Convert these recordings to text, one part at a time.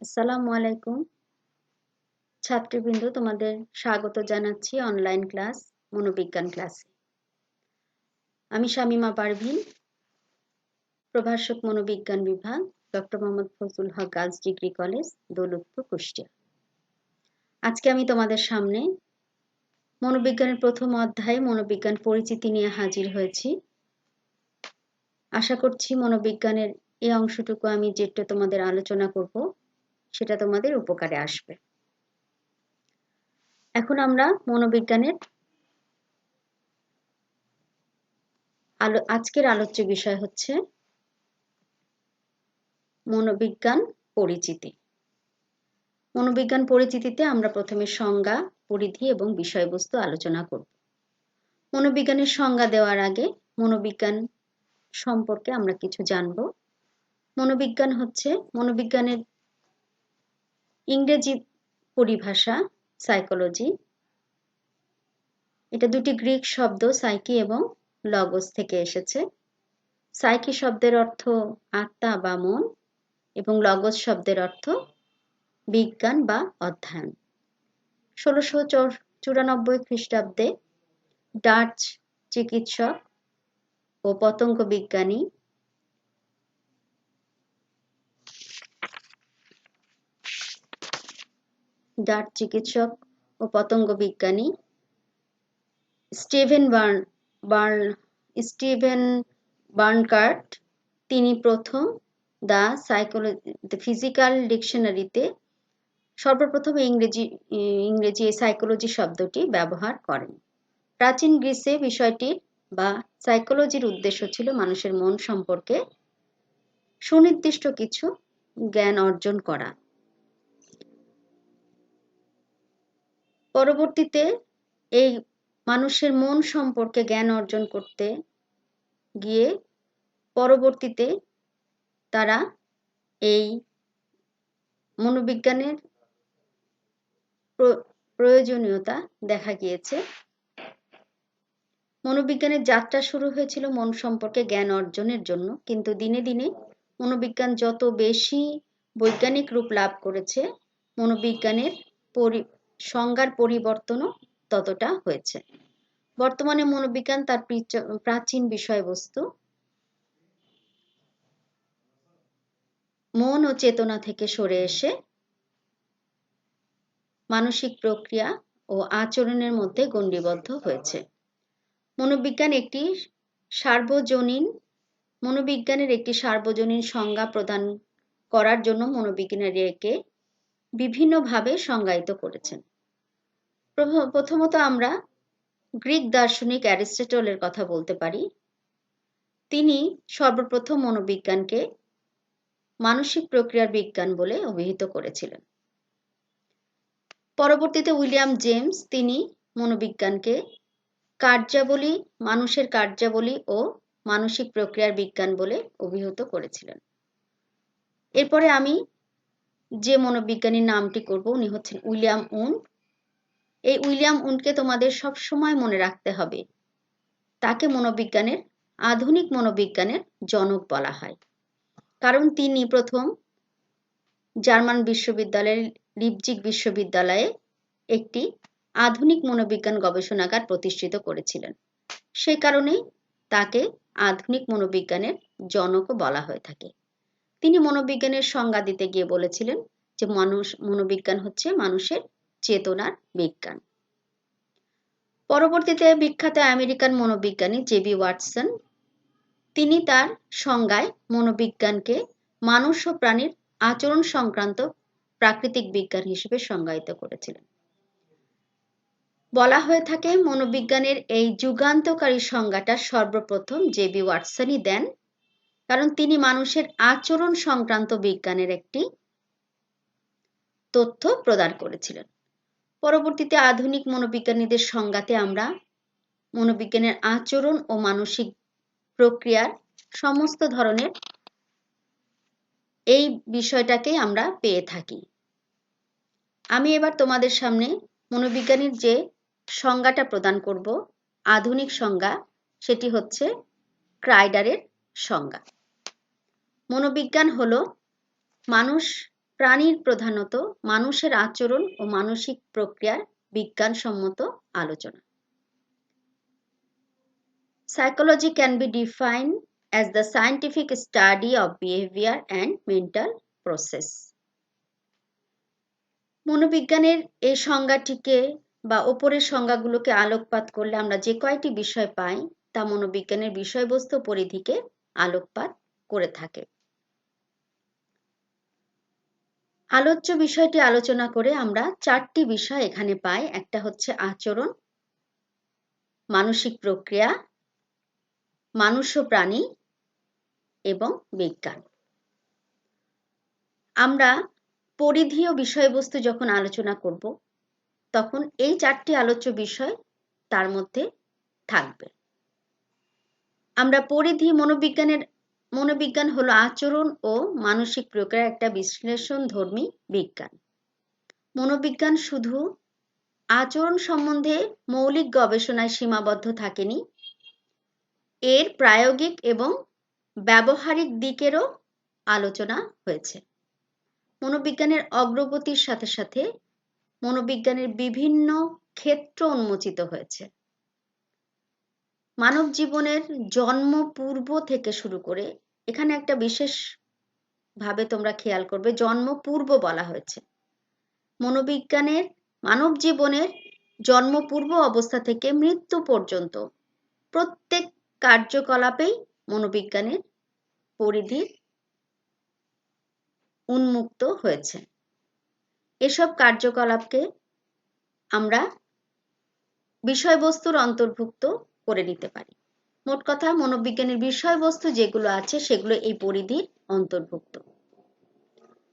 আসসালামু আলাইকুম ছাত্রবৃন্দ, তোমাদের স্বাগত জানাচ্ছি অনলাইন ক্লাস মনোবিজ্ঞান ক্লাসে। আমি শামীমা পারভীন, প্রভাষক মনোবিজ্ঞান বিভাগ, doctor Mohammad Fazlul Haque girls degree college, Daulatpur, Kushtia. আজকে আমি তোমাদের সামনে মনোবিজ্ঞানের প্রথম অধ্যায়ে মনোবিজ্ঞান পরিচিতি নিয়ে হাজির হয়েছি। আশা করছি মনোবিজ্ঞানের এই অংশটুকু আমি যেটা তোমাদের আলোচনা করব সেটা তোমাদের উপকারে আসবে। এখন আমরা মনোবিজ্ঞানের আজকের আলোচ্য বিষয় হচ্ছে মনোবিজ্ঞান পরিচিতি। মনোবিজ্ঞান পরিচিতিতে আমরা প্রথমে সংজ্ঞা, পরিধি এবং বিষয়বস্তু আলোচনা করব। মনোবিজ্ঞানের সংজ্ঞা দেওয়ার আগে মনোবিজ্ঞান সম্পর্কে আমরা কিছু জানব। মনোবিজ্ঞান হচ্ছে মনোবিজ্ঞানের ইংরেজি পরিভাষা সাইকোলজি। এটা দুটি গ্রিক শব্দ সাইকি এবং লগোস থেকে এসেছে। সাইকি শব্দের অর্থ আত্মা বা মন এবং লগোস শব্দের অর্থ বিজ্ঞান বা অধ্যয়ন। 1694 খ্রিস্টাব্দে ডাচ চিকিৎসক ও পতঙ্গ বিজ্ঞানী স্টিভেন বার্নকার্ট তিনি প্রথম দ্য ফিজিক্যাল ডিকশনারিতে সর্বপ্রথম ইংরেজি সাইকোলজি শব্দটি ব্যবহার করেন। প্রাচীন গ্রিসে বিষয়টির বা সাইকোলজির উদ্দেশ্য ছিল মানুষের মন সম্পর্কে সুনির্দিষ্ট কিছু জ্ঞান অর্জন করা। পরবর্তীতে এই মানুষের মন সম্পর্কে জ্ঞান অর্জন করতে গিয়ে পরবর্তীতে তারা এই মনোবিজ্ঞানের প্রয়োজনীয়তা দেখা গিয়েছে। মনোবিজ্ঞানের যাত্রা শুরু হয়েছিল মন সম্পর্কে জ্ঞান অর্জনের জন্য, কিন্তু দিনে দিনে মনোবিজ্ঞান যত বেশি বৈজ্ঞানিক রূপ লাভ করেছে, মনোবিজ্ঞানের সংজ্ঞার পরিবর্তনও ততটা হয়েছে। বর্তমানে মনোবিজ্ঞান তার প্রাচীন বিষয়বস্তু মন ও চেতনা থেকে সরে এসে মানসিক প্রক্রিয়া ও আচরণের মধ্যে গণ্ডিবদ্ধ হয়েছে। মনোবিজ্ঞানের একটি সার্বজনীন সংজ্ঞা প্রদান করার জন্য মনোবিজ্ঞানীরা একে বিভিন্নভাবে সংজ্ঞায়িত করেছেন। প্রথমত আমরা গ্রিক দার্শনিক অ্যারিস্টটলের কথা বলতে পারি। তিনি সর্বপ্রথম মনোবিজ্ঞানকে মানসিক প্রক্রিয়ার বিজ্ঞান বলে অভিহিত করেছিলেন। পরবর্তীতে উইলিয়াম জেমস তিনি মনোবিজ্ঞানকে মানুষের কার্যাবলী ও মানসিক প্রক্রিয়ার বিজ্ঞান বলে অভিহিত করেছিলেন। এরপরে আমি যে মনোবিজ্ঞানীর নামটি করব উনি হচ্ছেন উইলিয়াম উন্ড। এই উইলিয়াম উন্ডকে তোমাদের সব সময় মনে রাখতে হবে। তাকে আধুনিক মনোবিজ্ঞানের জনক বলা হয়, কারণ তিনি প্রথম জার্মান বিশ্ববিদ্যালয়ের লিপজিগ বিশ্ববিদ্যালয়ে একটি আধুনিক মনোবিজ্ঞান গবেষণাগার প্রতিষ্ঠিত করেছিলেন। সেই কারণেই তাকে আধুনিক মনোবিজ্ঞানের জনকও বলা হয়ে থাকে। তিনি মনোবিজ্ঞানের সংজ্ঞা দিতে গিয়ে বলেছিলেন যে মনোবিজ্ঞান হচ্ছে মানুষের চেতনার বিজ্ঞান। পরবর্তীতে বিখ্যাত আমেরিকান মনোবিজ্ঞানী জেবি ওয়াটসন তিনি তার সংজ্ঞায় মনোবিজ্ঞানকে মানুষ ও প্রাণীর আচরণ সংক্রান্ত প্রাকৃতিক বিজ্ঞান হিসেবে সংজ্ঞায়িত করেছিলেন। বলা হয়ে থাকে মনোবিজ্ঞানের এই যুগান্তকারী সংজ্ঞাটা সর্বপ্রথম জেবি ওয়াটসনই দেন, কারণ তিনি মানুষের আচরণ সংক্রান্ত বিজ্ঞানের একটি তথ্য প্রদান করেছিলেন। পরবর্তীতে আধুনিক মনোবিজ্ঞানীদের সংজ্ঞাতে আমরা মনোবিজ্ঞানের আচরণ ও মানসিক প্রক্রিয়ার সমস্ত ধরনের এই বিষয়টাকেই আমরা পেয়ে থাকি। আমি এবার তোমাদের সামনে মনোবিজ্ঞানীর যে সংজ্ঞাটা প্রদান করব, আধুনিক সংজ্ঞা, সেটি হচ্ছে ক্রাইডারের সংজ্ঞা। মনোবিজ্ঞান হলো মানুষ প্রাণীর প্রধানত মানুষের আচরণ ও মানসিক প্রক্রিয়ার বিজ্ঞানসম্মত আলোচনা। Psychology can be defined as the scientific study of behavior and mental process. মনোবিজ্ঞানের এই সংজ্ঞাটিকে বা ওপরের সংজ্ঞাগুলোকে আলোকপাত করলে আমরা যে কয়টি বিষয় পাই তা মনোবিজ্ঞানের বিষয়বস্তু পরিধিকে আলোকপাত করে থাকে। আলোচ্য বিষয়টি আলোচনা করে আমরা 4টি বিষয় এখানে পাই। একটা হচ্ছে আচরণ, মানসিক প্রক্রিয়া, মানুষ ও প্রাণী এবং বিজ্ঞান। আমরা পরিধীয় বিষয়বস্তু যখন আলোচনা করব তখন এই 4টি আলোচ্য বিষয় তার মধ্যে থাকবে। আমরা পরিধি মনোবিজ্ঞান হলো আচরণ ও মানসিক প্রক্রিয়ার একটা বিশ্লেষণধর্মী বিজ্ঞান। মনোবিজ্ঞান শুধু আচরণ সম্বন্ধে মৌলিক গবেষণায় সীমাবদ্ধ থাকেনি, এর প্রায়োগিক এবং ব্যবহারিক দিকেরও আলোচনা হয়েছে। মনোবিজ্ঞানের অগ্রগতির সাথে সাথে মনোবিজ্ঞানের বিভিন্ন ক্ষেত্র উন্মোচিত হয়েছে। মানব জীবনের জন্ম পূর্ব থেকে শুরু করে, এখানে একটা বিশেষ ভাবে তোমরা খেয়াল করবে, জন্ম পূর্ব বলা হয়েছে। মনোবিজ্ঞানের মানব জীবনের জন্ম পূর্ব অবস্থা থেকে মৃত্যু পর্যন্ত প্রত্যেক কার্যকলাপেই মনোবিজ্ঞানের পরিধি উন্মুক্ত হয়েছে। এসব কার্যকলাপকে আমরা বিষয়বস্তুর অন্তর্ভুক্ত করে নিতে পারি। মোট কথা, মনোবিজ্ঞানের বিষয়বস্তু যেগুলো আছে সেগুলো এই পরিধির অন্তর্ভুক্ত।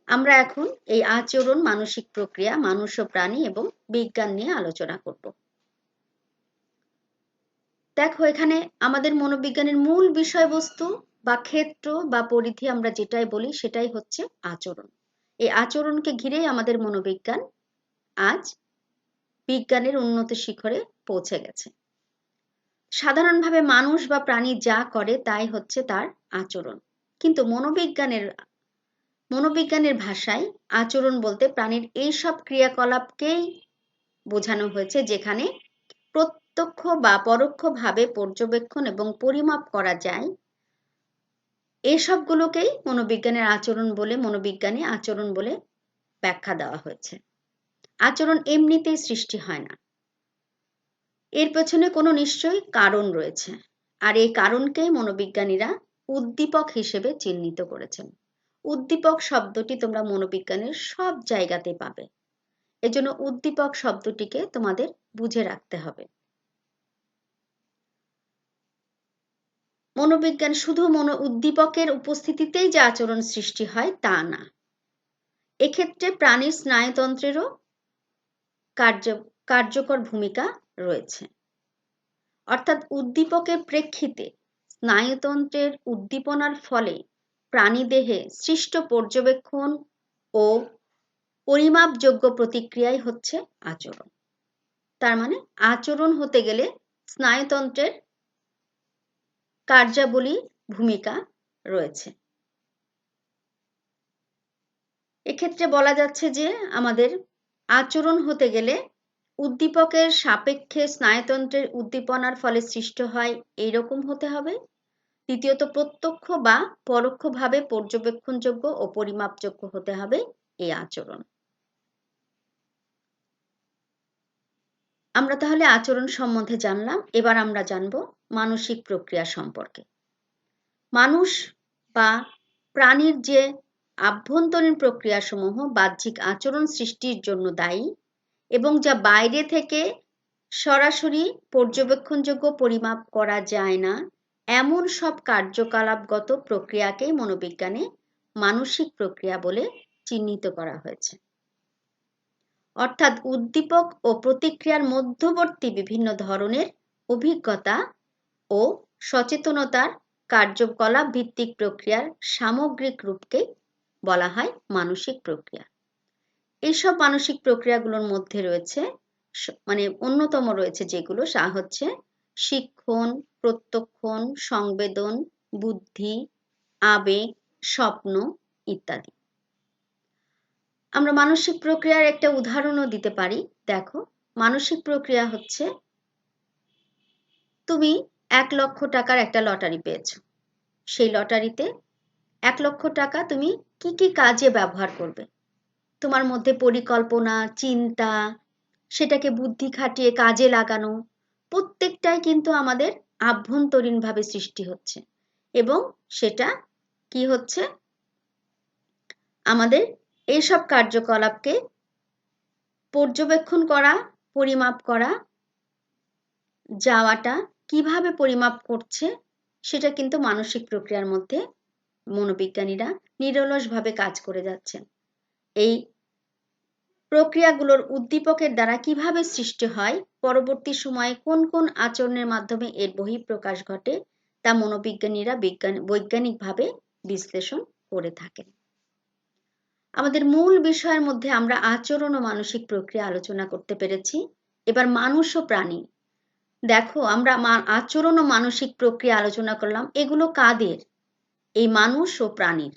আমরা এখন এই আচরণ, মানসিক প্রক্রিয়া, মানুষ ও প্রাণী এবং বিজ্ঞান নিয়ে আলোচনা করব। দেখো, এখানে আমাদের মনোবিজ্ঞানের মূল বিষয়বস্তু বা ক্ষেত্র বা পরিধি আমরা যেটাই বলি সেটাই হচ্ছে আচরণ। এই আচরণকে ঘিরেই আমাদের মনোবিজ্ঞান আজ বিজ্ঞানের উন্নত শিখরে পৌঁছে গেছে। সাধারণভাবে মানুষ বা প্রাণী যা করে তাই হচ্ছে তার আচরণ, কিন্তু মনোবিজ্ঞানের ভাষায় আচরণ বলতে প্রাণীর এইসব ক্রিয়াকলাপকেই বোঝানো হয়েছে যেখানে প্রত্যক্ষ বা পরোক্ষভাবে পর্যবেক্ষণ এবং পরিমাপ করা যায়। এসবগুলোকেই মনোবিজ্ঞানে আচরণ বলে ব্যাখ্যা দেওয়া হয়েছে। আচরণ এমনিতেই সৃষ্টি হয় না, এর পেছনে কোনো নিশ্চয়ই কারণ রয়েছে, আর এই কারণকেই মনোবিজ্ঞানীরা উদ্দীপক হিসেবে চিহ্নিত করেছেন। উদ্দীপক শব্দটি তোমরা মনোবিজ্ঞানের সব জায়গাতে পাবে, এজন্য উদ্দীপক শব্দটিকে তোমাদের বুঝে রাখতে হবে। মনোবিজ্ঞান শুধু উদ্দীপকের উপস্থিতিতেই যে আচরণ সৃষ্টি হয় তা না, এক্ষেত্রে প্রাণীর স্নায়ুতন্ত্রেরও কার্যকর ভূমিকা রয়েছে। অর্থাৎ উদ্দীপকের প্রেক্ষিতে স্নায়ুতন্ত্রের উদ্দীপনার ফলে প্রাণীদেহে সৃষ্ট পর্যবেক্ষণ ও পরিমাপযোগ্য প্রতিক্রিয়াই হচ্ছে আচরণ। তার মানে আচরণ হতে গেলে স্নায়ুতন্ত্রের কার্যাবলীর ভূমিকা রয়েছে। এক্ষেত্রে বলা যাচ্ছে যে আমাদের আচরণ হতে গেলে উদ্দীপকের সাপেক্ষে স্নায়ুতন্ত্রের উদ্দীপনার ফলে সৃষ্ট হয় এইরকম হতে হবে। দ্বিতীয়ত, প্রত্যক্ষ বা পরোক্ষভাবে পর্যবেক্ষণযোগ্য ও পরিমাপযোগ্য হতে হবে এই আচরণ। আমরা তাহলে আচরণ সম্বন্ধে জানলাম, এবার আমরা জানব মানসিক প্রক্রিয়া সম্পর্কে। মানুষ বা প্রাণীর যে আভ্যন্তরীণ প্রক্রিয়াসমূহ বাহ্যিক আচরণ সৃষ্টির জন্য দায়ী এবং যা বাইরে থেকে সরাসরি পর্যবেক্ষণযোগ্য পরিমাপ করা যায় না, এমন সব কার্যকলাপগত প্রক্রিয়াকেই মনোবিজ্ঞানে মানসিক প্রক্রিয়া বলে চিহ্নিত করা হয়েছে। অর্থাৎ উদ্দীপক ও প্রতিক্রিয়ার মধ্যবর্তী বিভিন্ন ধরনের অভিজ্ঞতা ও সচেতনতার কার্যকলাপ ভিত্তিক প্রক্রিয়ার সামগ্রিক রূপকে বলা হয় মানসিক প্রক্রিয়া। এইসব মানসিক প্রক্রিয়াগুলোর মধ্যে রয়েছে অন্যতম রয়েছে যেগুলো, তা হচ্ছে শিক্ষণ, প্রত্যক্ষণ, সংবেদন, বুদ্ধি, আবেগ, স্বপ্ন ইত্যাদি। আমরা মানসিক প্রক্রিয়ার একটা উদাহরণও দিতে পারি। দেখো, মানসিক প্রক্রিয়া হচ্ছে তুমি 1 লক্ষ টাকার একটা লটারি পেয়েছো। সেই লটারিতে 1 লক্ষ টাকা তুমি কি কি কাজে ব্যবহার করবে? তোমার মধ্যে পরিকল্পনা, চিন্তা, সেটাকে বুদ্ধি খাটিয়ে কাজে লাগানো, প্রত্যেকটাই কিন্তু আমাদের আভ্যন্তরীণভাবে সৃষ্টি হচ্ছে এবং সেটা কি হচ্ছে? আমাদের এইসব কার্যকলাপকে পর্যবেক্ষণ করা, পরিমাপ করা, যাওয়াটা কিভাবে পরিমাপ করছে সেটা কিন্তু মানসিক প্রক্রিয়ার মধ্যে মনোবিজ্ঞানীরা নিরলসভাবে কাজ করে যাচ্ছেন। এই প্রক্রিয়াগুলোর উদ্দীপকের দ্বারা কিভাবে সৃষ্টি হয়, পরবর্তী সময়ে কোন কোন আচরণের মাধ্যমে এর বহিঃপ্রকাশ ঘটে, তা মনোবিজ্ঞানীরা বৈজ্ঞানিকভাবে বিশ্লেষণ করে থাকেন। আমাদের মূল বিষয়ের মধ্যে আমরা আচরণ ও মানসিক প্রক্রিয়া আলোচনা করতে পেরেছি। এবার মানুষ ও প্রাণী। দেখো, আমরা আচরণ ও মানসিক প্রক্রিয়া আলোচনা করলাম, এগুলো কাদের? এই মানুষ ও প্রাণীর।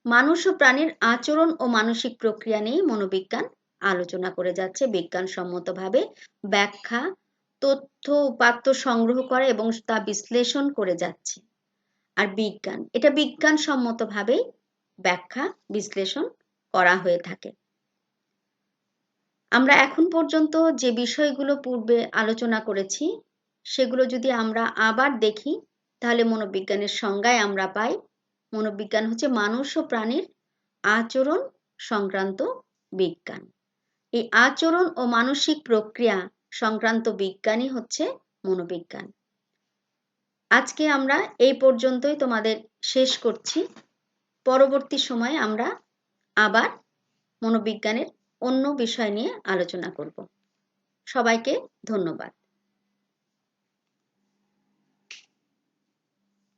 মানুষ ও প্রাণীর আচরণ ও মানসিক প্রক্রিয়া নিয়ে মনোবিজ্ঞান আলোচনা করে যাচ্ছে বিজ্ঞানসম্মতভাবে। ব্যাখ্যা, তথ্য উপাত্ত সংগ্রহ করে এবং তা বিশ্লেষণ করে যাচ্ছে। আর বিজ্ঞান, এটা বিজ্ঞানসম্মতভাবে ব্যাখ্যা বিশ্লেষণ করা হয়ে থাকে। আমরা এখন পর্যন্ত যে বিষয়গুলো পূর্বে আলোচনা করেছি সেগুলো যদি আমরা আবার দেখি তাহলে মনোবিজ্ঞানের সংজ্ঞায় আমরা পাই, মনোবিজ্ঞান হচ্ছে মানুষ ও প্রাণীর আচরণ সংক্রান্ত বিজ্ঞান। এই আচরণ ও মানসিক প্রক্রিয়া সংক্রান্ত বিজ্ঞানই হচ্ছে মনোবিজ্ঞান। আজকে আমরা এই পর্যন্তই তোমাদের শেষ করছি। পরবর্তী সময়ে আমরা আবার মনোবিজ্ঞানের অন্য বিষয় নিয়ে আলোচনা করব। সবাইকে ধন্যবাদ।